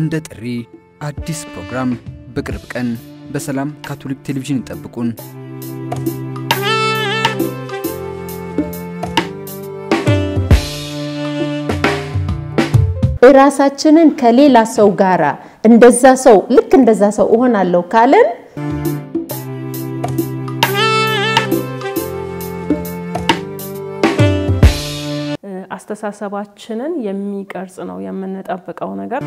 እንደ ጥሪ አዲስ ፕሮግራም በቅርብ ቀን በሰላም ካቶሊክ ቴሌቪዥን ይጠብቁን። ራሳችንን ከሌላ ሰው ጋራ እንደዛ ሰው ልክ እንደዛ ሰው ሆናለሁ ካለን አስተሳሰባችንን የሚቀርጽ ነው የምንጠብቀው ነገር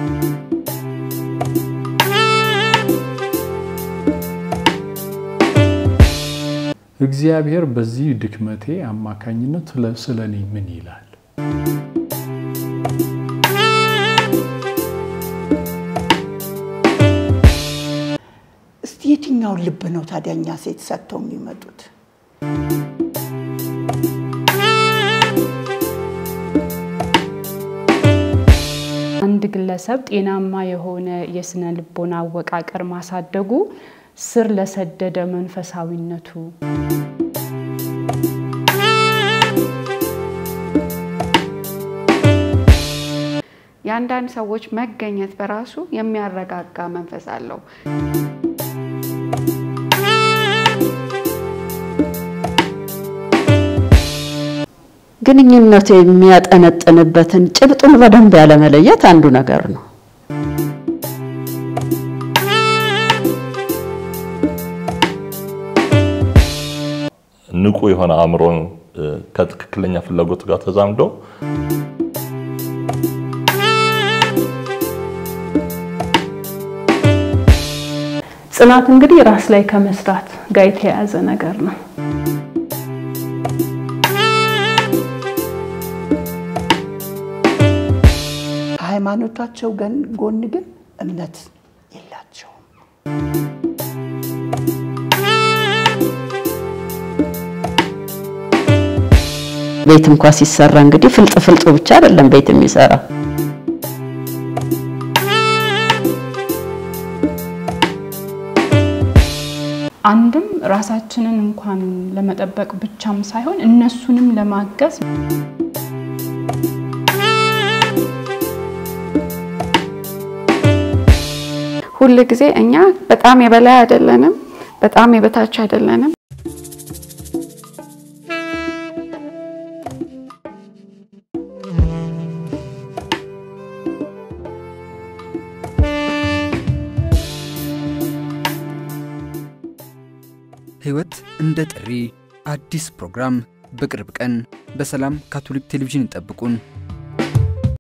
እግዚአብሔር በዚህ ድክመቴ አማካኝነት ስለኔ ምን ይላል? እስቲ የትኛው ልብ ነው ታዲያኛ ሴት ሰጥተው የሚመጡት? አንድ ግለሰብ ጤናማ የሆነ የስነ ልቦና አወቃቀር ማሳደጉ ስር ለሰደደ መንፈሳዊነቱ ያንዳንድ ሰዎች መገኘት በራሱ የሚያረጋጋ መንፈስ አለው። ግንኙነት የሚያጠነጥንበትን ጭብጡን በደንብ ያለ መለየት አንዱ ነገር ነው። ንቁ የሆነ አእምሮን ከትክክለኛ ፍላጎት ጋር ተዛምዶ ጽናት እንግዲህ ራስ ላይ ከመስራት ጋር የተያያዘ ነገር ነው። ሃይማኖታቸው ጎን ግን እምነት የላቸው። ቤት እንኳን ሲሰራ እንግዲህ ፍልጥ ብቻ አይደለም ቤት የሚሰራ አንድም ራሳችንን እንኳን ለመጠበቅ ብቻም ሳይሆን እነሱንም ለማገዝ ሁሉ ጊዜ እኛ በጣም የበላይ አይደለንም በጣም የበታች አይደለንም ህይወት እንደ ጥሪ አዲስ ፕሮግራም በቅርብ ቀን በሰላም ካቶሊክ ቴሌቪዥን ይጠብቁን።